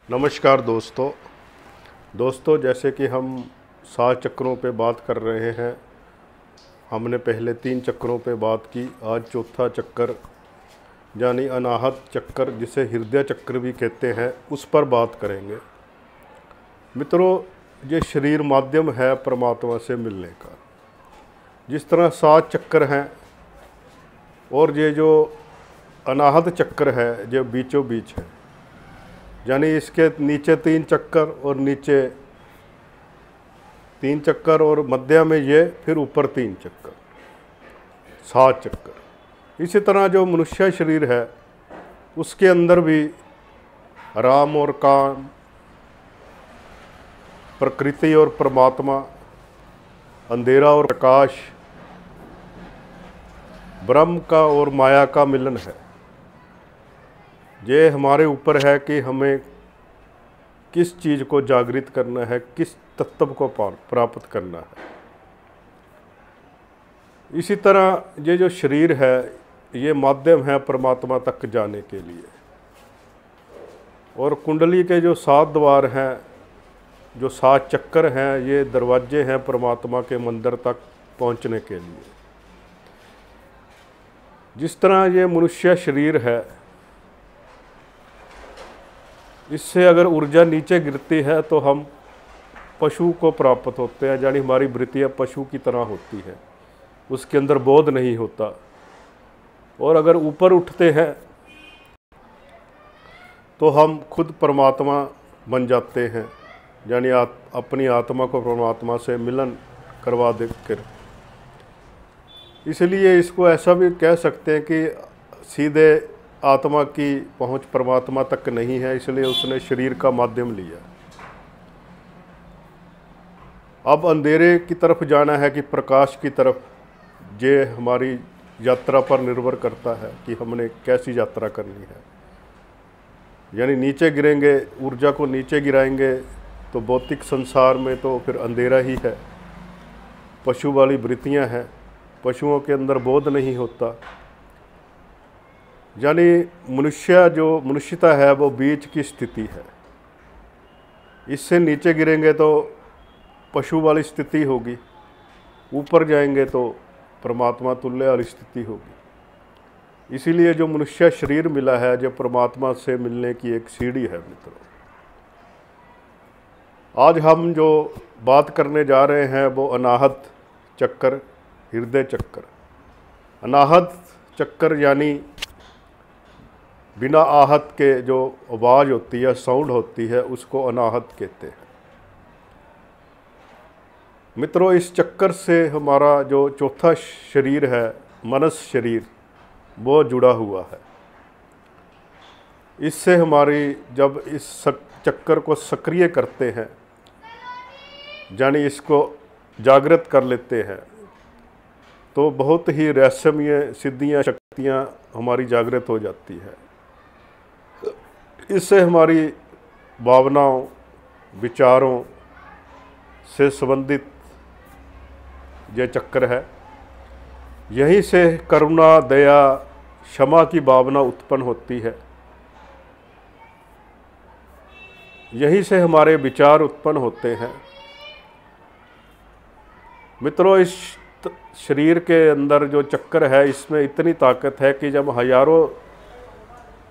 नमस्कार दोस्तों जैसे कि हम 7 चक्रों पे बात कर रहे हैं। हमने पहले 3 चक्रों पे बात की। आज चौथा चक्कर यानी अनाहत चक्कर, जिसे हृदय चक्र भी कहते हैं, उस पर बात करेंगे। मित्रों, ये शरीर माध्यम है परमात्मा से मिलने का। जिस तरह 7 चक्कर हैं और ये जो अनाहत चक्र है जो बीचों बीच है, यानी इसके नीचे 3 चक्कर और नीचे 3 चक्कर और मध्य में ये, फिर ऊपर 3 चक्कर, 7 चक्कर। इसी तरह जो मनुष्य शरीर है उसके अंदर भी राम और काम, प्रकृति और परमात्मा, अंधेरा और प्रकाश, ब्रह्म का और माया का मिलन है। ये हमारे ऊपर है कि हमें किस चीज़ को जागृत करना है, किस तत्व को प्राप्त करना है। इसी तरह ये जो शरीर है ये माध्यम है परमात्मा तक जाने के लिए। और कुंडली के जो 7 द्वार हैं, जो 7 चक्कर हैं, ये दरवाजे हैं परमात्मा के मंदिर तक पहुंचने के लिए। जिस तरह ये मनुष्य शरीर है, इससे अगर ऊर्जा नीचे गिरती है तो हम पशु को प्राप्त होते हैं, यानी हमारी वृत्तियाँ पशु की तरह होती है, उसके अंदर बोध नहीं होता। और अगर ऊपर उठते हैं तो हम खुद परमात्मा बन जाते हैं, यानी अपनी आत्मा को परमात्मा से मिलन करवा देकर। इसलिए इसको ऐसा भी कह सकते हैं कि सीधे आत्मा की पहुंच परमात्मा तक नहीं है, इसलिए उसने शरीर का माध्यम लिया। अब अंधेरे की तरफ जाना है कि प्रकाश की तरफ, ये हमारी यात्रा पर निर्भर करता है कि हमने कैसी यात्रा करनी है। यानी नीचे गिरेंगे, ऊर्जा को नीचे गिराएंगे तो भौतिक संसार में तो फिर अंधेरा ही है, पशु वाली वृत्तियां हैं, पशुओं के अंदर बोध नहीं होता। यानी मनुष्यता है वो बीच की स्थिति है। इससे नीचे गिरेंगे तो पशु वाली स्थिति होगी, ऊपर जाएंगे तो परमात्मा तुल्य वाली स्थिति होगी। इसीलिए जो मनुष्य शरीर मिला है, जो परमात्मा से मिलने की एक सीढ़ी है। मित्रों, आज हम जो बात करने जा रहे हैं वो अनाहत चक्कर, हृदय चक्कर। अनाहत चक्कर यानी बिना आहत के जो आवाज़ होती है, साउंड होती है, उसको अनाहत कहते हैं। मित्रों, इस चक्कर से हमारा जो चौथा शरीर है, मनस शरीर, वो जुड़ा हुआ है। इससे हमारी जब इस चक्कर को सक्रिय करते हैं, यानी इसको जागृत कर लेते हैं, तो बहुत ही रहस्यमय सिद्धियाँ, शक्तियाँ हमारी जागृत हो जाती है। इससे हमारी भावनाओं, विचारों से संबंधित ये चक्कर है। यहीं से करुणा, दया, क्षमा की भावना उत्पन्न होती है। यहीं से हमारे विचार उत्पन्न होते हैं। मित्रों, इस शरीर के अंदर जो चक्कर है, इसमें इतनी ताकत है कि जब हजारों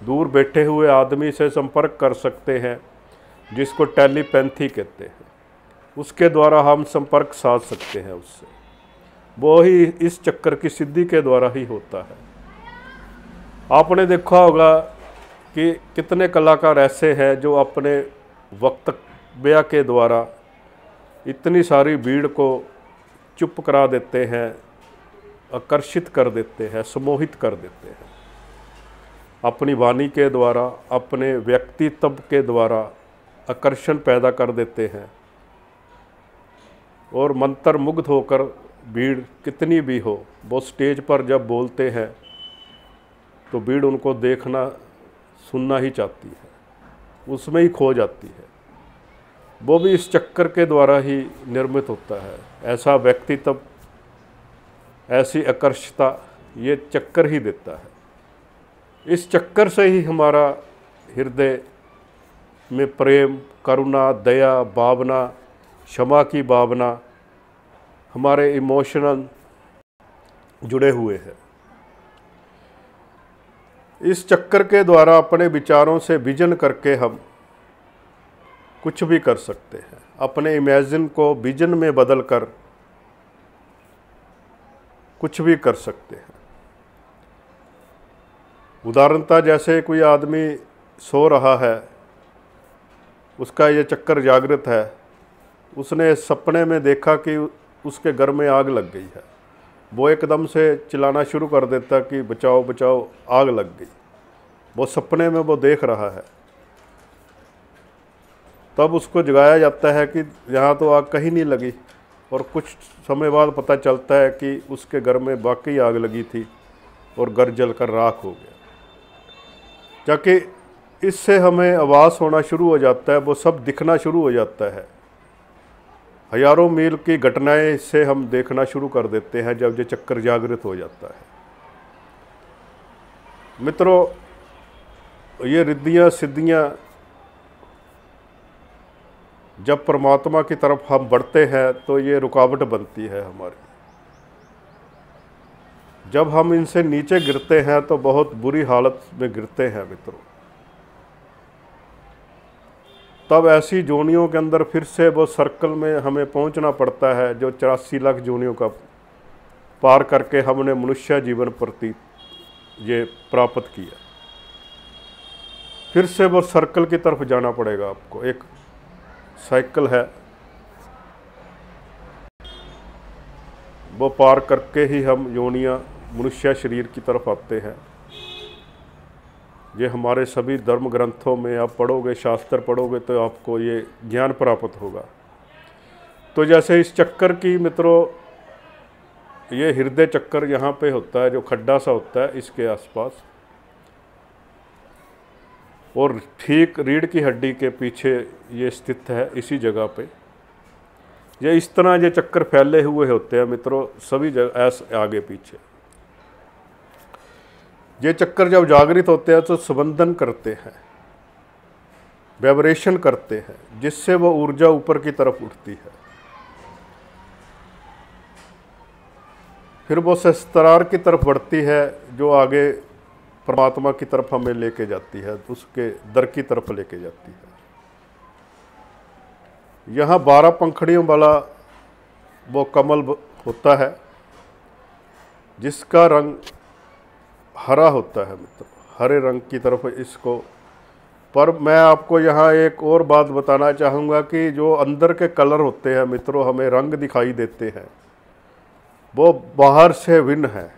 दूर बैठे हुए आदमी से संपर्क कर सकते हैं, जिसको टेलीपैथी कहते हैं, उसके द्वारा हम संपर्क साध सकते हैं उससे। वो ही इस चक्कर की सिद्धि के द्वारा ही होता है। आपने देखा होगा कि कितने कलाकार ऐसे हैं जो अपने वक्तव्य के द्वारा इतनी सारी भीड़ को चुप करा देते हैं, आकर्षित कर देते हैं, सम्मोहित कर देते हैं। अपनी वाणी के द्वारा, अपने व्यक्तित्व के द्वारा आकर्षण पैदा कर देते हैं। और मंत्र मुग्ध होकर भीड़ कितनी भी हो, वो स्टेज पर जब बोलते हैं तो भीड़ उनको देखना, सुनना ही चाहती है, उसमें ही खो जाती है। वो भी इस चक्कर के द्वारा ही निर्मित होता है। ऐसा व्यक्तित्व, ऐसी आकर्षता ये चक्कर ही देता है। इस चक्कर से ही हमारा हृदय में प्रेम, करुणा, दया, भावना, क्षमा की भावना, हमारे इमोशनल जुड़े हुए हैं। इस चक्कर के द्वारा अपने विचारों से विजन करके हम कुछ भी कर सकते हैं। अपने इमेजिन को विजन में बदल कर कुछ भी कर सकते हैं। उदाहरणतः जैसे कोई आदमी सो रहा है, उसका ये चक्कर जागृत है, उसने सपने में देखा कि उसके घर में आग लग गई है, वो एकदम से चिल्लाना शुरू कर देता कि बचाओ बचाओ, आग लग गई। वो सपने में वो देख रहा है। तब उसको जगाया जाता है कि यहाँ तो आग कहीं नहीं लगी, और कुछ समय बाद पता चलता है कि उसके घर में वाकई आग लगी थी और घर जलकर राख हो गया। जाके इससे हमें आभास होना शुरू हो जाता है, वो सब दिखना शुरू हो जाता है। हजारों मील की घटनाएं इससे हम देखना शुरू कर देते हैं जब ये चक्कर जागृत हो जाता है। मित्रों, ये रिद्धियाँ सिद्धियाँ जब परमात्मा की तरफ हम बढ़ते हैं तो ये रुकावट बनती है हमारी। जब हम इनसे नीचे गिरते हैं तो बहुत बुरी हालत में गिरते हैं मित्रों। तब ऐसी जोनियों के अंदर फिर से वो सर्कल में हमें पहुंचना पड़ता है जो 84 लाख जोनियों का पार करके हमने मनुष्य जीवन प्रति ये प्राप्त किया। फिर से वो सर्कल की तरफ जाना पड़ेगा आपको। एक साइकिल है, वो पार करके ही हम योनियाँ मनुष्य शरीर की तरफ आते हैं। ये हमारे सभी धर्म ग्रंथों में आप पढ़ोगे, शास्त्र पढ़ोगे तो आपको ये ज्ञान प्राप्त होगा। तो जैसे इस चक्कर की मित्रों, ये हृदय चक्कर यहाँ पे होता है, जो खड्डा सा होता है इसके आसपास, और ठीक रीढ़ की हड्डी के पीछे ये स्थित है, इसी जगह पे। ये इस तरह ये चक्कर फैले हुए होते हैं मित्रों, सभी जगह ऐसे आगे पीछे। ये चक्कर जब जागृत होते हैं तो स्पंदन करते हैं, वाइब्रेशन करते हैं, जिससे वो ऊर्जा ऊपर की तरफ उठती है। फिर वो सहस्त्रार की तरफ बढ़ती है, जो आगे परमात्मा की तरफ हमें लेके जाती है, उसके दर की तरफ लेके जाती है। यहाँ 12 पंखड़ियों वाला वो कमल होता है, जिसका रंग हरा होता है मित्रों, हरे रंग की तरफ इसको। पर मैं आपको यहाँ एक और बात बताना चाहूँगा कि जो अंदर के कलर होते हैं मित्रों, हमें रंग दिखाई देते हैं, वो बाहर से भिन्न है।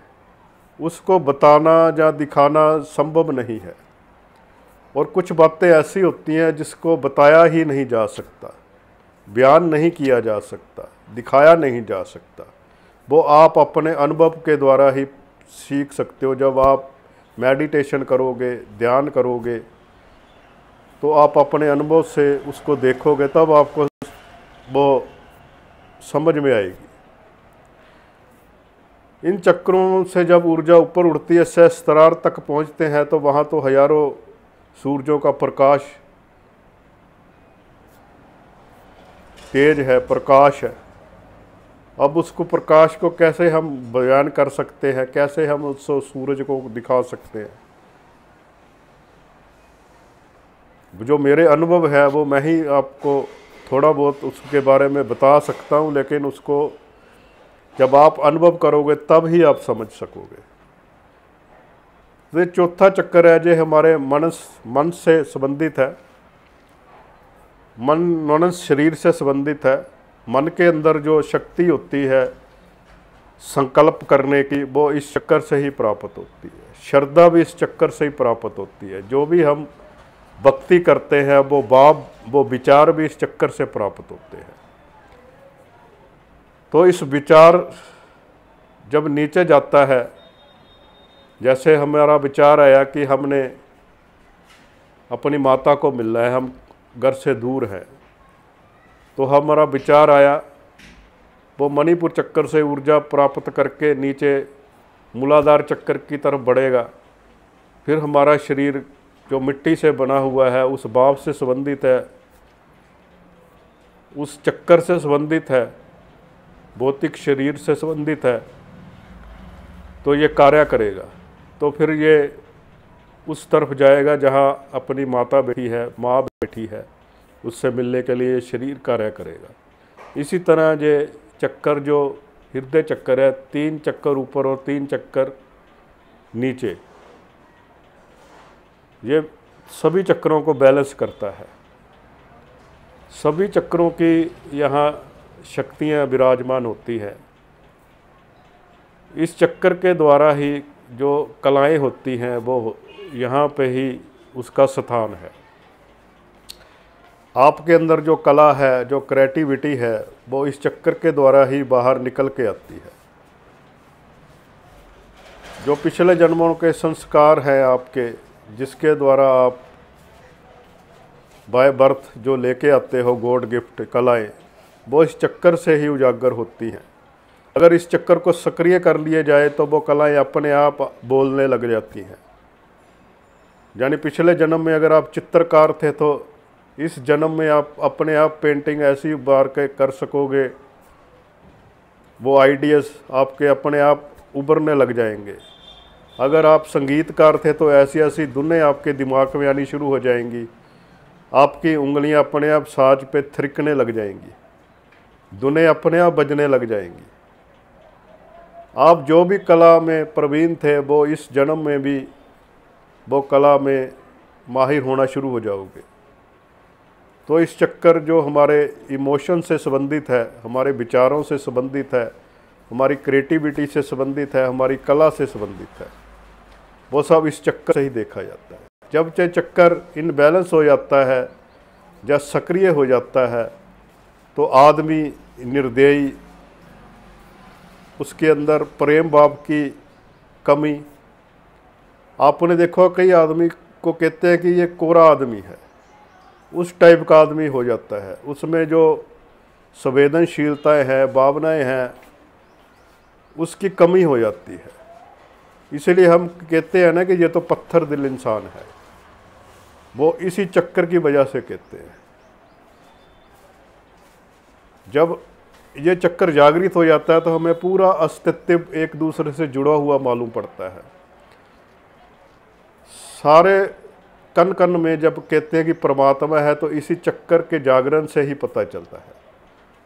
उसको बताना या दिखाना संभव नहीं है। और कुछ बातें ऐसी होती हैं जिसको बताया ही नहीं जा सकता, बयान नहीं किया जा सकता, दिखाया नहीं जा सकता। वो आप अपने अनुभव के द्वारा ही सीख सकते हो। जब आप मेडिटेशन करोगे, ध्यान करोगे, तो आप अपने अनुभव से उसको देखोगे, तब आपको वो समझ में आएगी। इन चक्रों से जब ऊर्जा ऊपर उड़ती है, सहस्त्रार तक पहुंचते हैं, तो वहाँ तो हजारों सूरजों का प्रकाश तेज है, प्रकाश है। अब उसको प्रकाश को कैसे हम बयान कर सकते हैं, कैसे हम उस सूरज को दिखा सकते हैं? जो मेरे अनुभव है वो मैं ही आपको थोड़ा बहुत उसके बारे में बता सकता हूँ, लेकिन उसको जब आप अनुभव करोगे तब ही आप समझ सकोगे। ये चौथा चक्कर है जो हमारे मन से संबंधित है, मन शरीर से संबंधित है। मन के अंदर जो शक्ति होती है संकल्प करने की, वो इस चक्कर से ही प्राप्त होती है। श्रद्धा भी इस चक्कर से ही प्राप्त होती है। जो भी हम भक्ति करते हैं वो भाव, वो विचार भी इस चक्कर से प्राप्त होते हैं। तो इस विचार जब नीचे जाता है, जैसे हमारा विचार आया कि हमने अपनी माता को मिलना है, हम घर से दूर हैं, तो हमारा विचार आया, वो मणिपुर चक्कर से ऊर्जा प्राप्त करके नीचे मूलाधार चक्कर की तरफ बढ़ेगा। फिर हमारा शरीर जो मिट्टी से बना हुआ है, उस भाव से संबंधित है, उस चक्कर से संबंधित है, भौतिक शरीर से संबंधित है, तो ये कार्य करेगा। तो फिर ये उस तरफ जाएगा जहाँ अपनी माता बैठी है, माँ बैठी है, उससे मिलने के लिए शरीर कार्य करेगा। इसी तरह ये चक्कर जो हृदय चक्कर है, 3 चक्कर ऊपर और 3 चक्कर नीचे, ये सभी चक्रों को बैलेंस करता है। सभी चक्रों की यहाँ शक्तियाँ विराजमान होती हैं। इस चक्कर के द्वारा ही जो कलाएं होती हैं वो यहाँ पे ही उसका स्थान है। आपके अंदर जो कला है, जो क्रिएटिविटी है, वो इस चक्कर के द्वारा ही बाहर निकल के आती है। जो पिछले जन्मों के संस्कार हैं आपके, जिसके द्वारा आप बाय बर्थ जो लेके आते हो गॉड गिफ्ट कलाएं, वो इस चक्कर से ही उजागर होती हैं। अगर इस चक्कर को सक्रिय कर लिए जाए तो वो कलाएं अपने आप बोलने लग जाती हैं। यानी पिछले जन्म में अगर आप चित्रकार थे तो इस जन्म में आप अपने आप पेंटिंग ऐसी उभार के कर सकोगे, वो आइडियाज़ आपके अपने आप उभरने लग जाएंगे। अगर आप संगीतकार थे तो ऐसी ऐसी धुनें आपके दिमाग में आनी शुरू हो जाएंगी, आपकी उंगलियां अपने आप साज पे थिरकने लग जाएंगी, धुनें अपने आप बजने लग जाएंगी। आप जो भी कला में प्रवीण थे वो इस जन्म में भी वो कला में माहिर होना शुरू हो जाओगे। तो इस चक्कर जो हमारे इमोशन से संबंधित है, हमारे विचारों से संबंधित है, हमारी क्रिएटिविटी से संबंधित है, हमारी कला से संबंधित है, वो सब इस चक्कर से ही देखा जाता है। जब ये चक्कर इनबैलेंस हो जाता है या सक्रिय हो जाता है तो आदमी निर्दयी, उसके अंदर प्रेम भाव की कमी। आपने देखो कई आदमी को कहते हैं कि ये कोरा आदमी है, उस टाइप का आदमी हो जाता है। उसमें जो संवेदनशीलताएं हैं, भावनाएं हैं, उसकी कमी हो जाती है। इसलिए हम कहते हैं ना कि ये तो पत्थर दिल इंसान है, वो इसी चक्कर की वजह से कहते हैं। जब ये चक्कर जागृत हो जाता है तो हमें पूरा अस्तित्व एक दूसरे से जुड़ा हुआ मालूम पड़ता है। सारे कण कण में जब कहते हैं कि परमात्मा है तो इसी चक्कर के जागरण से ही पता चलता है।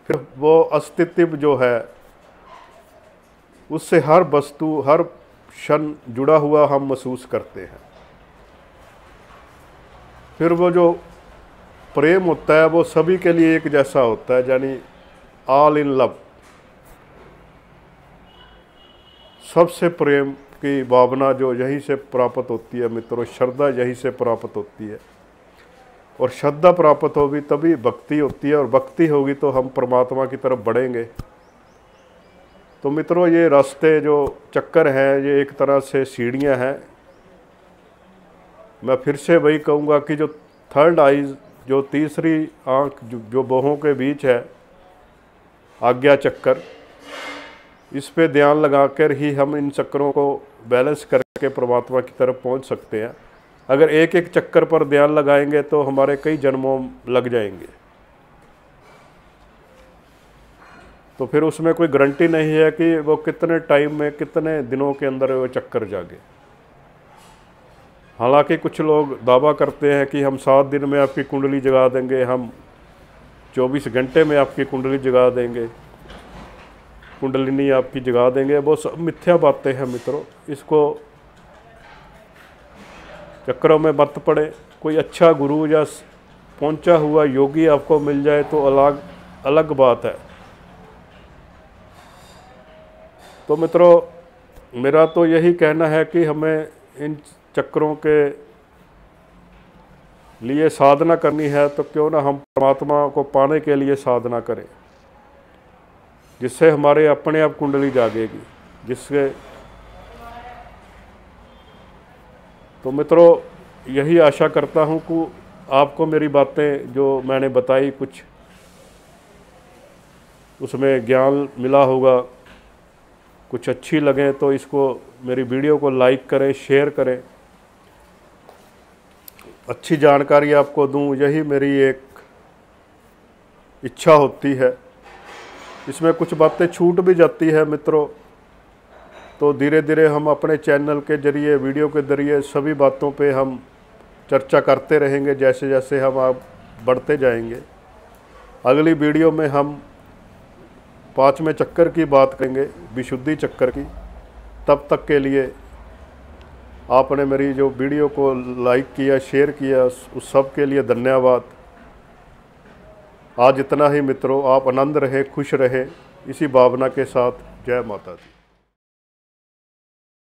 फिर वो अस्तित्व जो है उससे हर वस्तु, हर क्षण जुड़ा हुआ हम महसूस करते हैं। फिर वो जो प्रेम होता है वो सभी के लिए एक जैसा होता है, यानी ऑल इन लव। सबसे प्रेम की भावना जो यहीं से प्राप्त होती है मित्रों, श्रद्धा यहीं से प्राप्त होती है। और श्रद्धा प्राप्त होगी तभी भक्ति होती है, और भक्ति होगी तो हम परमात्मा की तरफ बढ़ेंगे। तो मित्रों, ये रास्ते जो चक्कर हैं ये एक तरह से सीढ़ियाँ हैं। मैं फिर से वही कहूँगा कि जो थर्ड आइज, जो तीसरी आँख जो बाहों के बीच है, आज्ञा चक्कर, इस पे ध्यान लगाकर ही हम इन चक्करों को बैलेंस करके परमात्मा की तरफ पहुंच सकते हैं। अगर एक एक चक्कर पर ध्यान लगाएंगे तो हमारे कई जन्मों लग जाएंगे, तो फिर उसमें कोई गारंटी नहीं है कि वो कितने टाइम में, कितने दिनों के अंदर वो चक्कर जागे। हालांकि कुछ लोग दावा करते हैं कि हम 7 दिन में आपकी कुंडली जगा देंगे, हम 24 घंटे में आपकी कुंडली जगा देंगे, कुंडलिनी आपकी जगा देंगे। वो सब मिथ्या बातें हैं मित्रों। इसको चक्करों में मत पड़े। कोई अच्छा गुरु या पहुंचा हुआ योगी आपको मिल जाए तो अलग बात है। तो मित्रों, मेरा तो यही कहना है कि हमें इन चक्करों के लिए साधना करनी है तो क्यों ना हम परमात्मा को पाने के लिए साधना करें, जिससे हमारे अपने आप कुंडली जागेगी। जिससे तो मित्रों, यही आशा करता हूँ कि आपको मेरी बातें जो मैंने बताई कुछ उसमें ज्ञान मिला होगा, कुछ अच्छी लगे तो इसको, मेरी वीडियो को लाइक करें, शेयर करें। अच्छी जानकारी आपको दूं, यही मेरी एक इच्छा होती है। इसमें कुछ बातें छूट भी जाती है मित्रों, तो धीरे धीरे हम अपने चैनल के जरिए, वीडियो के जरिए सभी बातों पे हम चर्चा करते रहेंगे जैसे जैसे हम आप बढ़ते जाएंगे। अगली वीडियो में हम 5वें चक्कर की बात करेंगे, विशुद्धि चक्कर की। तब तक के लिए आपने मेरी जो वीडियो को लाइक किया, शेयर किया, उस सब के लिए धन्यवाद। आज इतना ही मित्रों, आप आनंद रहे, खुश रहे, इसी भावना के साथ। जय माता दी।